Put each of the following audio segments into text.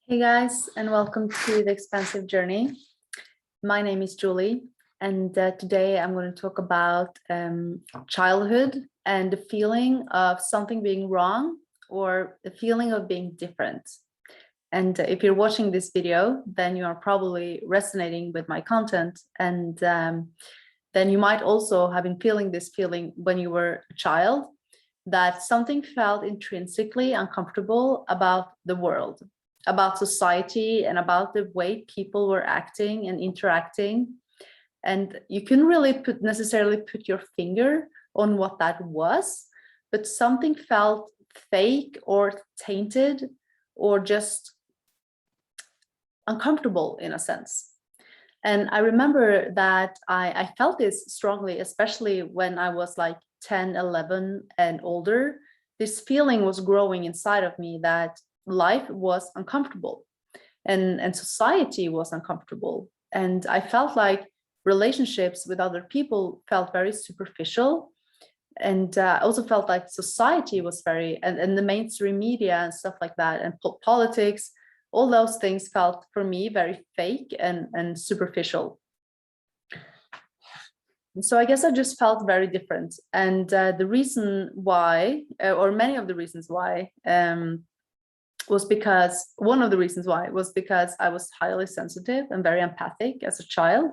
Hey guys, and welcome to the Expansive journey. My name is Julie, and today I'm going to talk about childhood and the feeling of something being wrong or the feeling of being different. And if you're watching this video, then you are probably resonating with my content, and then you might also have been feeling this feeling when you were a child, that something felt intrinsically uncomfortable about the world, about society, and about the way people were acting and interacting. And you couldn't really necessarily put your finger on what that was, but something felt fake or tainted or just uncomfortable in a sense. And I remember that I felt this strongly, especially when I was like 10, 11 and older. This feeling was growing inside of me that life was uncomfortable and society was uncomfortable. And I felt like relationships with other people felt very superficial. And I also felt like society was very, and the mainstream media and stuff like that, and politics, all those things felt for me very fake and superficial. And so I guess I just felt very different. And the reason why, or many of the reasons why, was because one of the reasons why was because I was highly sensitive and very empathic as a child.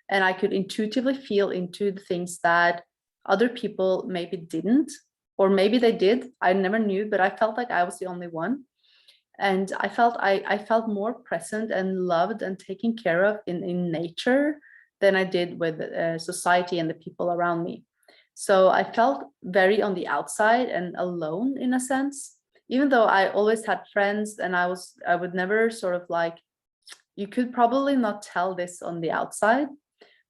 And I could intuitively feel into the things that other people maybe didn't, or maybe they did. I never knew, but I felt like I was the only one. And I felt more present and loved and taken care of in nature than I did with society and the people around me. So I felt very on the outside and alone in a sense, even though I always had friends, and I would never sort of like, you could probably not tell this on the outside,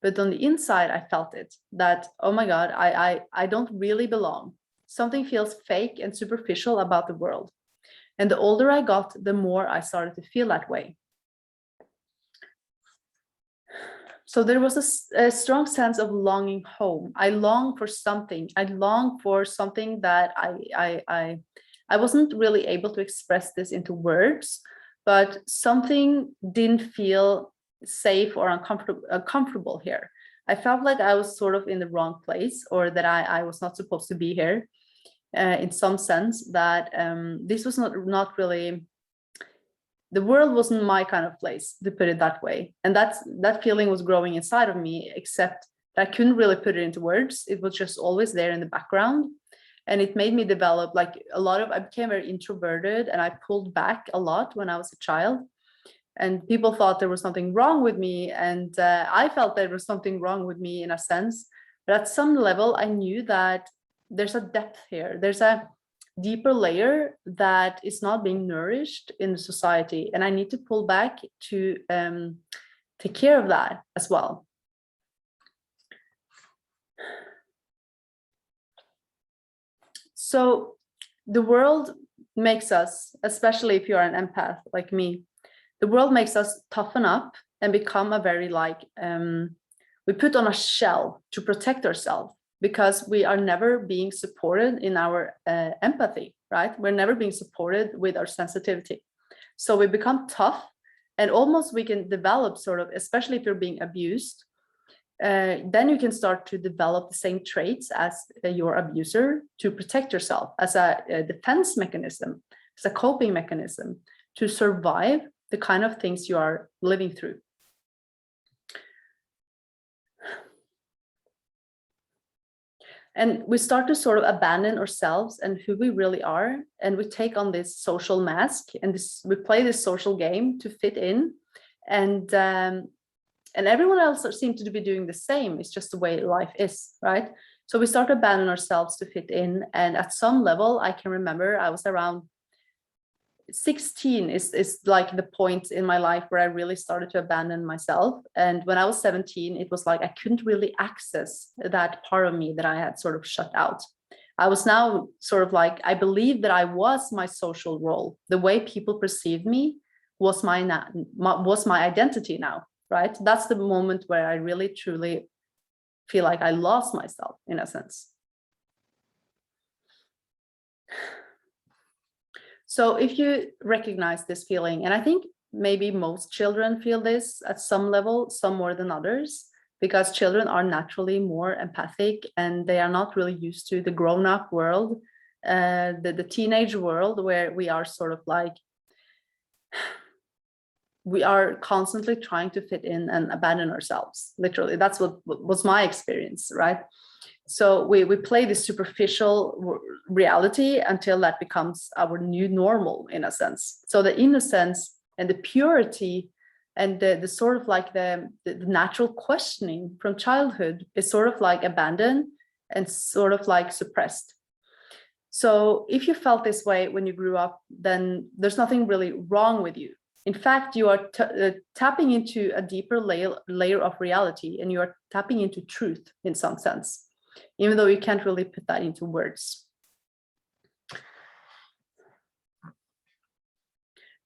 but on the inside, I felt it, that, oh my God, I don't really belong. Something feels fake and superficial about the world. And the older I got, the more I started to feel that way. So there was a strong sense of longing home. I longed for something. I longed for something that I wasn't really able to express this into words, but something didn't feel safe or uncomfortable here. I felt like I was sort of in the wrong place, or that I was not supposed to be here. In some sense, that this was not really, the world wasn't my kind of place, to put it that way. And that feeling was growing inside of me, except that I couldn't really put it into words. It was just always there in the background. And it made me develop like I became very introverted, and I pulled back a lot when I was a child. And people thought there was something wrong with me. And I felt there was something wrong with me in a sense. But at some level, I knew that there's a depth here. There's a deeper layer that is not being nourished in the society. And I need to pull back to take care of that as well. So the world makes us, especially if you're an empath like me, the world makes us toughen up and become a very we put on a shell to protect ourselves, because we are never being supported in our empathy, right? We're never being supported with our sensitivity. So we become tough, and almost we can develop sort of, especially if you're being abused, then you can start to develop the same traits as your abuser to protect yourself, as a defense mechanism, as a coping mechanism to survive the kind of things you are living through. And we start to sort of abandon ourselves and who we really are. And we take on this social mask, and we play this social game to fit in. And everyone else seems to be doing the same. It's just the way life is, right? So we start to abandon ourselves to fit in. And at some level, I can remember I was around 16 is like the point in my life where I really started to abandon myself. And when I was 17, it was like I couldn't really access that part of me that I had sort of shut out. I was now sort of like, I believed that I was my social role. The way people perceived me was my identity now, right? That's the moment where I really truly feel like I lost myself in a sense. So if you recognize this feeling, and I think maybe most children feel this at some level, some more than others, because children are naturally more empathic and they are not really used to the grown-up world, the teenage world, where we are sort of like, we are constantly trying to fit in and abandon ourselves. Literally, that's what was my experience, right? So we play this superficial reality until that becomes our new normal, in a sense. So the innocence and the purity and the sort of like the natural questioning from childhood is sort of like abandoned and sort of like suppressed. So if you felt this way when you grew up, then there's nothing really wrong with you. In fact, you are tapping into a deeper layer of reality, and you are tapping into truth in some sense, even though you can't really put that into words.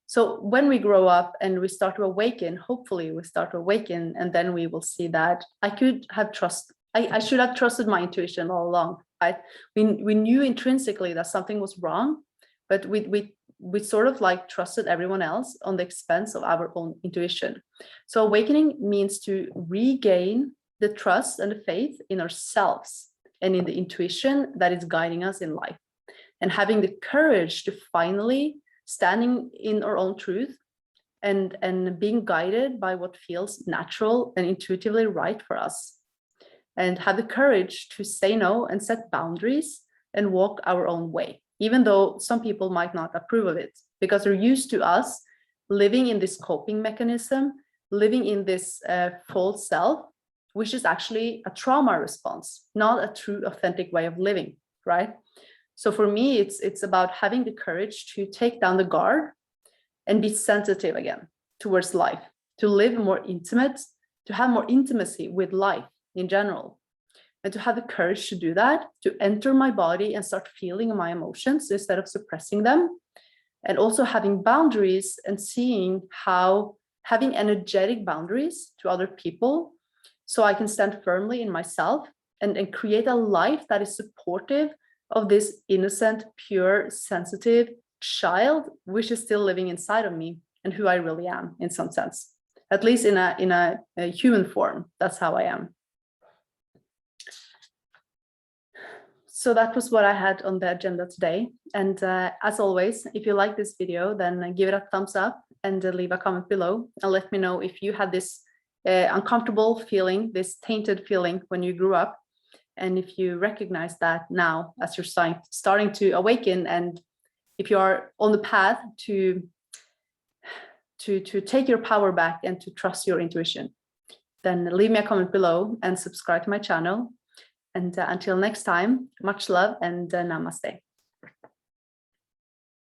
So when we grow up and we start to awaken, hopefully we start to awaken, and then we will see that I should have trusted my intuition all along, right? We knew intrinsically that something was wrong, but we sort of like trusted everyone else on the expense of our own intuition. So awakening means to regain the trust and the faith in ourselves and in the intuition that is guiding us in life, and having the courage to finally standing in our own truth and being guided by what feels natural and intuitively right for us, and have the courage to say no and set boundaries and walk our own way, even though some people might not approve of it, because they're used to us living in this coping mechanism, living in this false self, which is actually a trauma response, not a true authentic way of living, right? So for me, it's about having the courage to take down the guard and be sensitive again towards life, to live more intimate, to have more intimacy with life in general, and to have the courage to do that, to enter my body and start feeling my emotions instead of suppressing them, and also having boundaries and seeing how having energetic boundaries to other people, so I can stand firmly in myself and create a life that is supportive of this innocent, pure, sensitive child, which is still living inside of me and who I really am in some sense, at least in a human form. That's how I am. So that was what I had on the agenda today. And as always, if you like this video, then give it a thumbs up and leave a comment below and let me know if you had this uncomfortable feeling, this tainted feeling when you grew up. And if you recognize that now as you're starting to awaken, and if you are on the path to take your power back and to trust your intuition, then leave me a comment below and subscribe to my channel. And until next time, much love and namaste.